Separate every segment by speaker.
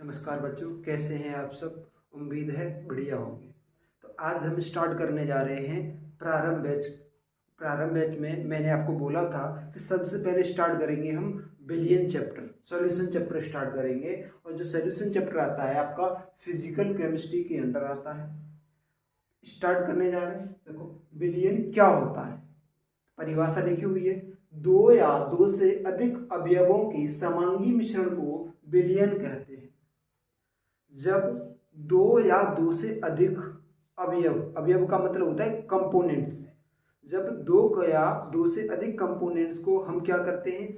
Speaker 1: नमस्कार बच्चों, कैसे हैं आप सब। उम्मीद है बढ़िया होंगे। तो आज हम स्टार्ट करने जा रहे हैं प्रारंभ बैच में मैंने आपको बोला था कि सबसे पहले स्टार्ट करेंगे हम billion chapter, solution chapter start करेंगे। और जो सॉल्यूशन चैप्टर आता है आपका फिजिकल केमिस्ट्री के अंडर आता है। स्टार्ट करने जा रहे हैं। देखो, बिलियन क्या होता है, परिभाषा लिखी हुई है। दो या दो से अधिक अवयवों के समांगी मिश्रण को बिलियन कहते हैं। जब दो या दो से अधिक अवयव का मतलब होता है कंपोनेंट्स। जब दो या दो से अधिक कंपोनेंट्स को हम क्या करते हैं,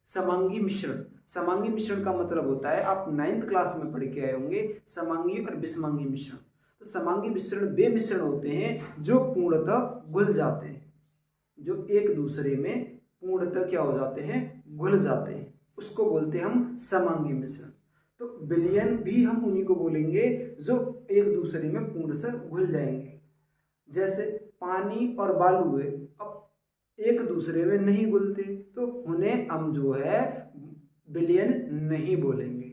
Speaker 1: समांगी मिश्रण। समांगी मिश्रण का मतलब होता है, आप 9th क्लास में पढ़ के आए होंगे, समांगी और विषमांगी मिश्रण। तो समांगी मिश्रण वे मिश्रण होते हैं जो पूर्णतः घुल जाते हैं, जो एक दूसरे में पूर्णतः क्या हो जाते हैं, घुल जाते हैं, उसको बोलते हैं हम समांगी मिश्रण। तो बिलियन भी हम उन्हीं को बोलेंगे जो एक दूसरे में पूर्ण से घुल जाएंगे। जैसे पानी और बालू है, अब एक दूसरे में नहीं घुलते तो उन्हें हम जो है बिलियन नहीं बोलेंगे।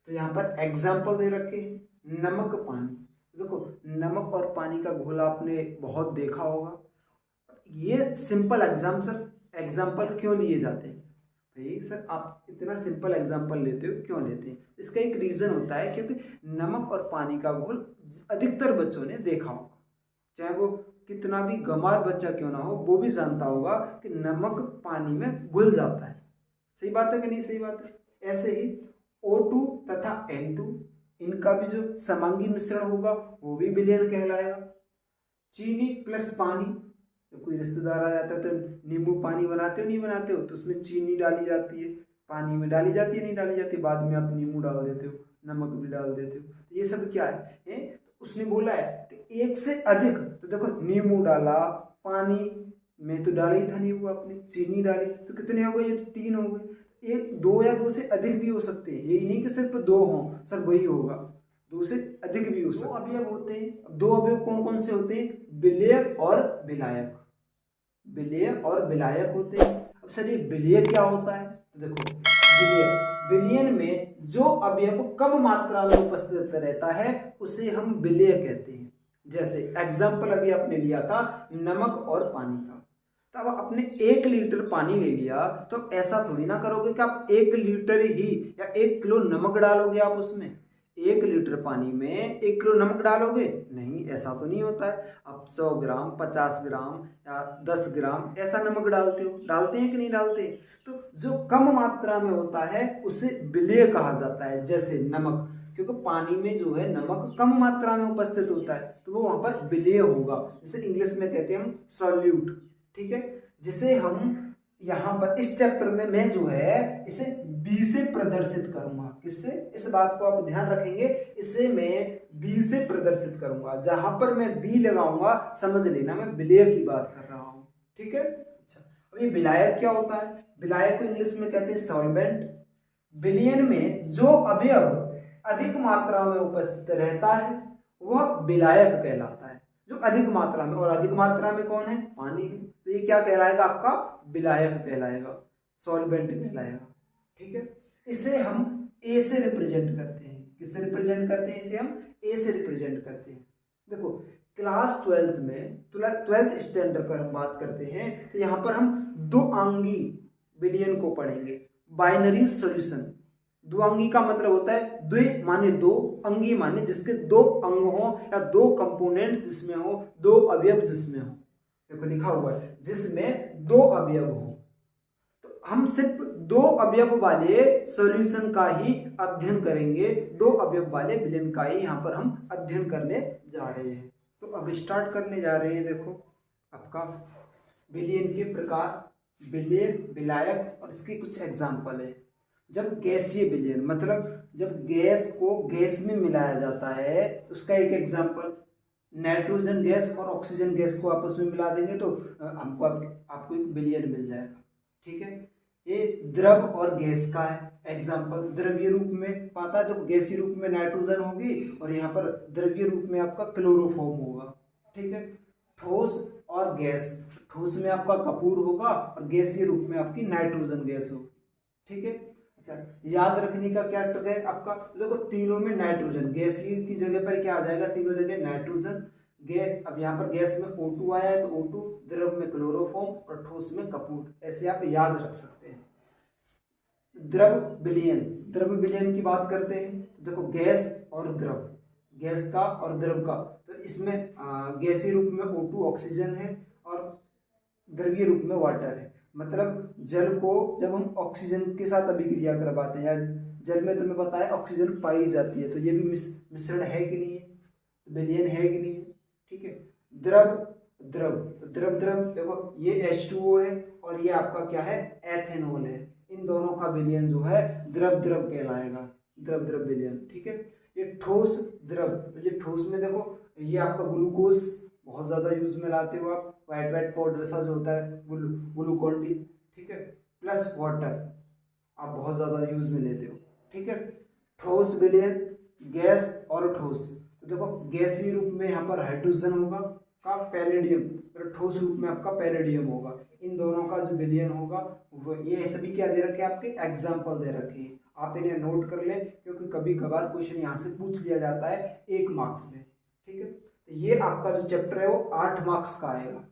Speaker 1: तो यहाँ पर एग्जाम्पल दे रखे हैं, नमक पानी। देखो, नमक और पानी का घोल आपने बहुत देखा होगा। ये सिंपल एग्जाम्पल क्यों लिए जाते हैं भाई? सर आप इतना सिंपल एग्जाम्पल लेते हो, क्यों लेते हैं? इसका एक रीज़न होता है, क्योंकि नमक और पानी का घोल अधिकतर बच्चों ने देखा होगा, चाहे वो कितना भी गंवार बच्चा क्यों ना हो, वो भी जानता होगा कि नमक पानी में घुल जाता है। सही बात है कि नहीं? सही बात है। ऐसे ही O2 तथा N2, इनका भी जो समांगी मिश्रण होगा वो भी विलयन कहलाएगा। चीनी प्लस पानी, तो कोई रिश्तेदार आ जाता है तो नींबू पानी बनाते हो नहीं बनाते हो, तो उसमें चीनी डाली जाती है, पानी में डाली जाती है नहीं डाली जाती, बाद में आप नींबू डाल देते हो, नमक भी डाल देते हो। तो ये सब क्या है? तो उसने बोला है कि एक से अधिक, तो देखो नींबू डाला, पानी में तो डाला ही था नींबू, आपने चीनी डाली, तो कितने हो गए? ये तो 3 हो गए। एक, दो या दो से अधिक भी हो सकते हैं, यही नहीं कि सिर्फ 2 हों, सर वही होगा, 2 से अधिक भी हो सकते। 2 अवयव होते हैं। 2 अवयव कौन कौन से होते हैं? विलेय और विलायक। विलेय और विलायक होते हैं। अब सर ये विलेय क्या होता है? तो देखो, विलयन में जो अवयव कम मात्रा में उपस्थित रहता है उसे हम विलेय कहते हैं। जैसे एग्जाम्पल अभी आपने लिया था नमक और पानी का। तब आपने 1 लीटर पानी ले लिया, तो ऐसा थोड़ी ना करोगे कि आप 1 लीटर ही या 1 किलो नमक डालोगे आप उसमें। 1 लीटर पानी में 1 किलो नमक डालोगे? नहीं, ऐसा तो नहीं होता है। आप 100 ग्राम, 50 ग्राम या 10 ग्राम ऐसा नमक डालते हैं कि नहीं डालते? तो जो कम मात्रा में होता है उसे विलेय कहा जाता है। जैसे नमक, क्योंकि पानी में जो है नमक कम मात्रा में उपस्थित होता है, तो वो वहां पर विलेय होगा। जिसे इंग्लिश में कहते हैं हम सॉल्यूट। ठीक है, जिसे हम यहाँ पर इस चैप्टर में मैं जो है इसे बी से प्रदर्शित करूंगा। किससे? इस बात को आप ध्यान रखेंगे, इसे मैं बी से प्रदर्शित करूंगा। जहां पर मैं बी लगाऊंगा समझ लेना मैं विलेय की बात कर रहा हूं। ठीक है। अच्छा, अब ये विलायक क्या होता है? विलायक को इंग्लिश में कहते हैं सॉल्वेंट। विलयन में जो अवयव अधिक मात्रा में उपस्थित रहता है वह विलायक कहलाता है। जो अधिक मात्रा में, और अधिक मात्रा में कौन है? पानी है, तो ये क्या कहलाएगा? आपका विलायक कहलाएगा, सॉल्वेंट कहलाएगा। ठीक है, इसे हम ए से रिप्रेजेंट करते हैं। किससे रिप्रेजेंट करते हैं? इसे हम ए से रिप्रेजेंट करते हैं। देखो, क्लास 12th में, 12th स्टैंडर्ड पर हम बात करते हैं, तो यहाँ पर हम 2 अंगी विलयन को पढ़ेंगे। Binary solution. द्विअंगी का मतलब होता है, द्वि माने 2, अंगी माने जिसके 2 अंग हो या 2 कंपोनेंट्स जिसमें हो, 2 अवयव जिसमें हो। देखो लिखा हुआ है जिसमें 2 अवयव हो। तो हम सिर्फ 2 अवयव वाले सॉल्यूशन का ही अध्ययन करेंगे, 2 अवयव वाले विलयन का ही यहाँ पर हम अध्ययन करने जा रहे हैं। तो अब स्टार्ट करने जा रहे हैं। देखो, आपका विलयन के प्रकार, विलेय, विलायक, और इसके कुछ एग्जाम्पल है। जब गैसीय विलयन, मतलब जब गैस को गैस में मिलाया जाता है, तो उसका एक एग्जाम्पल, नाइट्रोजन गैस और ऑक्सीजन गैस को आपस में मिला देंगे तो हमको आपको एक विलयन मिल जाएगा। ठीक है, ये द्रव और गैस का है एग्जाम्पल। द्रव्य रूप में पाता है तो गैसीय रूप में नाइट्रोजन होगी, और यहाँ पर द्रव्य रूप में आपका क्लोरोफॉर्म होगा। ठीक है, ठोस और गैस, ठोस में आपका कपूर होगा और गैसीय रूप में आपकी नाइट्रोजन गैस होगी। ठीक है, अच्छा, याद रखने का क्या ट्रिक है आपका, देखो तीनों में नाइट्रोजन, गैसीय की जगह पर क्या आ जाएगा, तीनों जगह नाइट्रोजन। अब यहाँ पर गैस में O2 आया है तो O2, द्रव में क्लोरोफॉर्म और ठोस में कपूर, ऐसे आप याद रख सकते हैं। द्रव विलयन, द्रव विलयन की बात करते हैं, देखो गैस और द्रव, गैस का और द्रव का, तो इसमें गैसीय रूप में O2 ऑक्सीजन है और द्रवीय रूप में वाटर है। मतलब जल को जब हम ऑक्सीजन के साथ अभिक्रिया करवाते हैं, या जल में तुम्हें पता है ऑक्सीजन पाई जाती है, तो ये भी मिश्रण है कि नहीं है, विलयन है कि नहीं है, ठीक है। द्रव, द्रव, द्रव, द्रव, देखो ये H2O है और ये आपका क्या है, एथेनॉल है, इन दोनों का विलयन जो है द्रव द्रव कहलाएगा, द्रव द्रव विलयन, ठीक है। ये ठोस द्रव, तो ये ठोस में देखो ये आपका ग्लूकोज बहुत ज्यादा यूज में लाते हो आप, व्हाइट व्हाइट पाउडर सा जो होता है ग्लूकोन डी, ठीक है, प्लस वाटर आप बहुत ज्यादा यूज में लेते हो, ठीक है। ठोस विलयन, गैस और ठोस, तो देखो गैसीय रूप में यहाँ पर हाइड्रोजन होगा का पैलेडियम, और ठोस रूप में आपका पैलेडियम होगा, इन दोनों का जो विलयन होगा वो, ये सभी क्या दे रखे आपके एग्जाम्पल दे रखे हैं, आप इन्हें नोट कर ले, क्योंकि कभी कभार क्वेश्चन यहाँ से पूछ लिया जाता है 1 मार्क्स में, ठीक है। तो ये आपका जो चैप्टर है वो 8 मार्क्स का आएगा,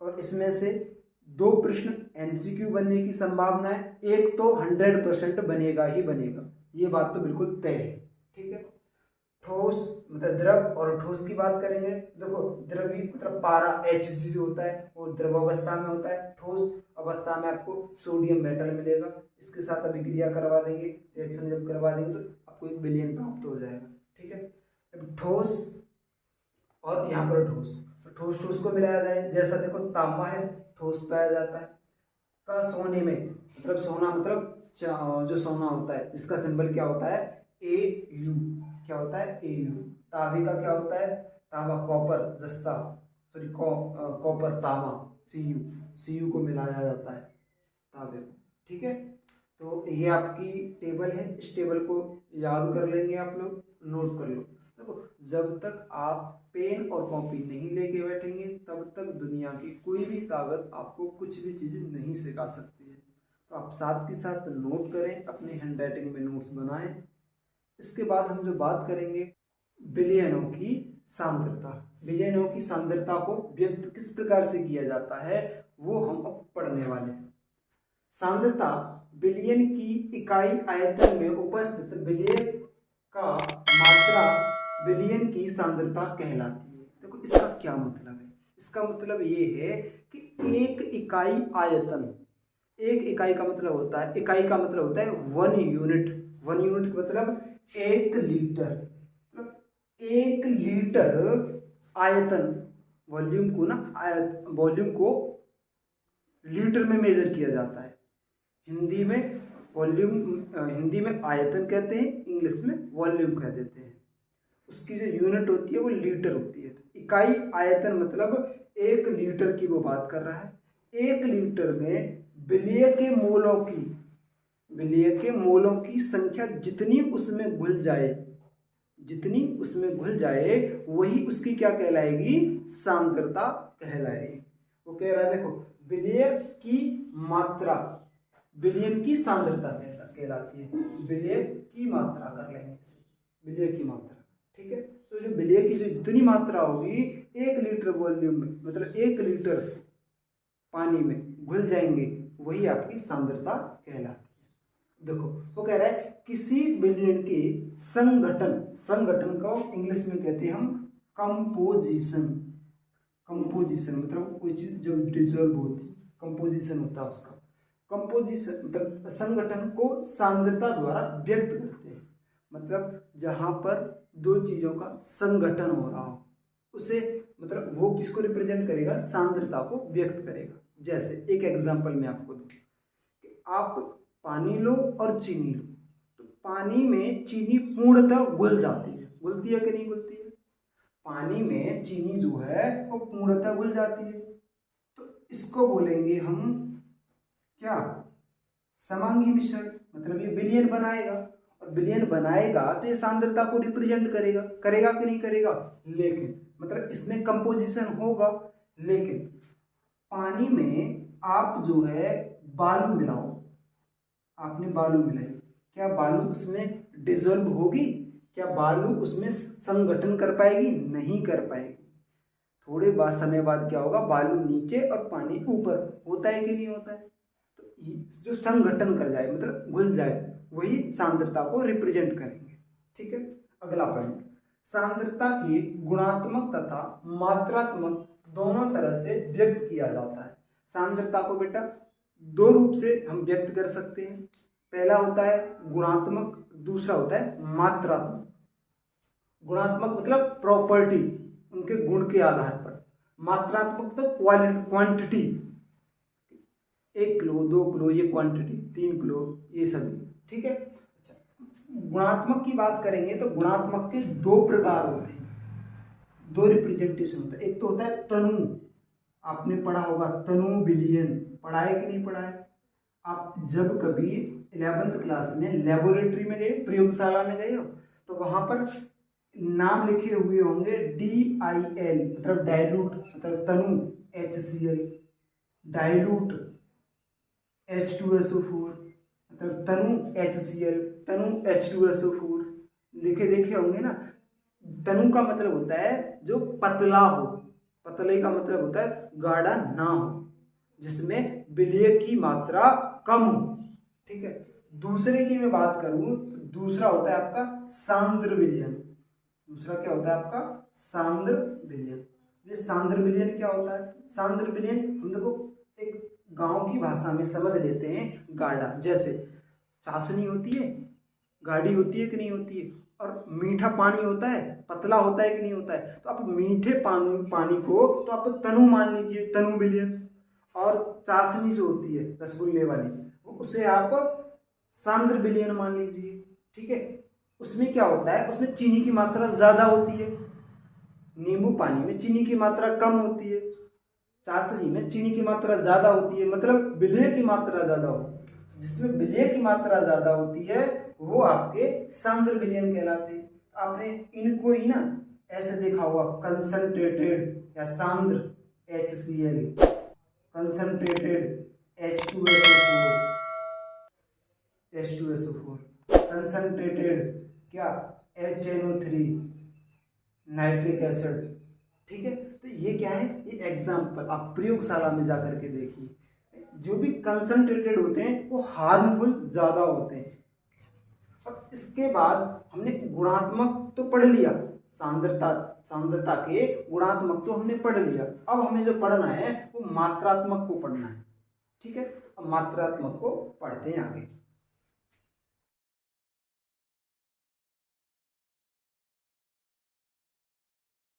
Speaker 1: और इसमें से 2 प्रश्न MCQ बनने की संभावना है, एक तो 100% बनेगा ही बनेगा, ये बात तो बिल्कुल तय है, ठीक है। ठोस मतलब द्रव और ठोस की बात करेंगे, देखो द्रवी मतलब पारा Hg होता है वो द्रव अवस्था में होता है, ठोस अवस्था में आपको सोडियम मेटल मिलेगा, इसके साथ अभिक्रिया करवा देंगे, रिएक्शन जब करवा देंगे तो आपको एक विलयन प्राप्त हो जाएगा, ठीक है। अब ठोस और यहाँ पर ठोस, तो ठोस ठोस को मिलाया जाए, जैसा देखो तांबा है ठोस पाया जाता है, का सोने में, मतलब सोना मतलब जो सोना होता है जिसका सिंबल क्या होता है AU, क्या होता है AU। तांबे का क्या होता है, तांबा कॉपर, जस्ता सॉरी कॉपर तांबा CU को मिलाया जाता है तांबे को, ठीक है। तो ये आपकी टेबल है, इस टेबल को याद कर लेंगे आप लोग, नोट कर लो। देखो जब तक आप पेन और कॉपी नहीं लेके बैठेंगे तब तक दुनिया की कोई भी ताकत आपको कुछ भी चीज़ नहीं सिखा सकती है, तो आप साथ के साथ नोट करें, अपने हैंड राइटिंग में नोट्स बनाएं। इसके बाद हम जो बात करेंगे विलयनों की सांद्रता, विलयनों की सांद्रता को व्यक्त किस प्रकार से किया जाता है वो हम अब पढ़ने वाले हैं। सांद्रता विलयन की इकाई आयतन में उपस्थित विलयन का मात्रा विलयन की सांद्रता कहलाती है। देखो इसका क्या मतलब है, इसका मतलब ये है कि एक इकाई आयतन, एक इकाई का मतलब होता है, इकाई का मतलब होता है 1 यूनिट, 1 यूनिट मतलब 1 लीटर, मतलब 1 लीटर आयतन, वॉल्यूम को ना वॉल्यूम को लीटर में मेजर किया जाता है, हिंदी में वॉल्यूम, हिंदी में आयतन कहते हैं, इंग्लिश में वॉल्यूम कह देते हैं, उसकी जो यूनिट होती है वो लीटर होती है। तो इकाई आयतन मतलब 1 लीटर की वो बात कर रहा है, 1 लीटर में विलय के मोलों की, विलय के मोलों की संख्या जितनी उसमें घुल जाए, जितनी उसमें घुल जाए वही उसकी क्या कहलाएगी, सांद्रता कहलाएगी। वो कह रहा है देखो विलय की मात्रा विलयन की सांद्रता कहलाती है, विलय की मात्रा कर लेंगे इसे, विलय की मात्रा, ठीक है। तो जो विलय की जो जितनी मात्रा होगी 1 लीटर वॉल्यूम में, मतलब 1 लीटर पानी में घुल जाएंगे वही आपकी सांद्रता कहलाती है। देखो वो कह रहा है किसी विलयन के संगठन, संगठन को इंग्लिश में कहते हैं हम कंपोजिशन, कंपोजिशन मतलब कोई चीज जब डिजॉल्व होती है कंपोजिशन होता है उसका, कंपोजिशन मतलब संगठन को सांद्रता द्वारा व्यक्त करते हैं, मतलब जहां पर 2 चीजों का संगठन हो रहा हो उसे, मतलब वो किसको रिप्रेजेंट करेगा, सांद्रता को व्यक्त करेगा। जैसे एक एग्जांपल मैं आपको दूं कि आप पानी लो और चीनी लो, तो पानी में चीनी पूर्णतः घुल जाती है, घुलती है कि नहीं घुलती है, पानी में चीनी जो है वो पूर्णतः घुल जाती है, तो इसको बोलेंगे हम क्या, समांगी मिश्रण, मतलब ये विलयन बनाएगा, और विलयन बनाएगा तो ये सांद्रता को रिप्रेजेंट करेगा, करेगा कि नहीं करेगा, लेकिन मतलब इसमें कंपोजिशन होगा, लेकिन पानी में आप जो है बालू मिलाओ, आपने बालू मिलाई, क्या बालू उसमें डिजोल्व होगी? क्या बालू उसमें संगठन कर पाएगी? नहीं कर पाएगी। थोड़े बाद समय बाद क्या होगा, बालू नीचे और पानी ऊपर, होता है कि नहीं होता है? तो जो संगठन कर जाए मतलब घुल जाए, वही सांद्रता को रिप्रेजेंट करेंगे। ठीक है, अगला पॉइंट, सांद्रता की गुणात्मक तथा मात्रात्मक दोनों तरह से व्यक्त किया जाता है। सांद्रता को बेटा दो रूप से हम व्यक्त कर सकते हैं, पहला होता है गुणात्मक, दूसरा होता है मात्रात्मक। गुणात्मक मतलब प्रॉपर्टी, उनके गुण के आधार पर, मात्रात्मक तो क्वांटिटी, 1 किलो 2 किलो ये क्वांटिटी, 3 किलो ये सभी। ठीक है, अच्छा, गुणात्मक की बात करेंगे तो गुणात्मक के दो प्रकार होते हैं, दो रिप्रेजेंटेशन होता है। एक तो होता है तनु, आपने पढ़ा होगा तनु विलयन, पढ़ा है कि नहीं पढ़ा है? आप जब कभी 11th क्लास में लेबोरेटरी में गए, प्रयोगशाला में गए हो, तो वहां पर नाम लिखे हुए होंगे DIL मतलब डाइल्यूट, मतलब तनु HCl, डाइल्यूट H2SO4 मतलब तनु HCl, तनु H2SO4 लिखे देखे होंगे ना। तनु का मतलब होता है जो पतला हो, पतले का मतलब होता है गाढ़ा ना हो, जिसमें विलय की मात्रा कम हो। ठीक है, दूसरे की मैं बात करूं तो दूसरा होता है आपका सांद्र विलयन। दूसरा क्या होता है आपका? सांद्र विलयन। ये सांद्र विलयन क्या होता है? सांद्र विलयन हम देखो एक गांव की भाषा में समझ लेते हैं, गाढ़ा, जैसे चाशनी होती है, गाढ़ी होती है कि नहीं होती है, और मीठा पानी होता है, पतला होता है कि नहीं होता है। तो आप मीठे पानी को तो आप तनु मान लीजिए, तनु विलयन, और चाशनी जो होती है रसगुल्ले वाली, उसे आप सांद्र विलयन मान लीजिए। ठीक है, उसमें क्या होता है, उसमें चीनी की मात्रा ज्यादा होती है, नींबू पानी में चीनी की मात्रा कम होती है, चाशनी में चीनी की मात्रा ज्यादा होती है, मतलब विलय की मात्रा ज्यादा हो। जिसमें विलय की मात्रा ज्यादा होती है वो आपके सांद्र विलयन कहलाते हैं। आपने इनको ही ना ऐसे देखा होगा, कंसंट्रेटेड या सांद्र HCl, कंसंट्रेटेड H2SO4, कंसंट्रेटेड क्या HNO3, नाइट्रिक एसिड। ठीक है, तो ये क्या है, ये एग्जाम्पल आप प्रयोगशाला में जाकर के देखिए, जो भी कंसंट्रेटेड होते हैं वो हार्मफुल ज्यादा होते हैं। और इसके बाद हमने गुणात्मक तो पढ़ लिया, सांद्रता के गुणात्मक तो हमने पढ़ लिया। अब हमें जो पढ़ना है वो मात्रात्मक को पढ़ना है। ठीक है, अब मात्रात्मक को पढ़ते हैं आगे।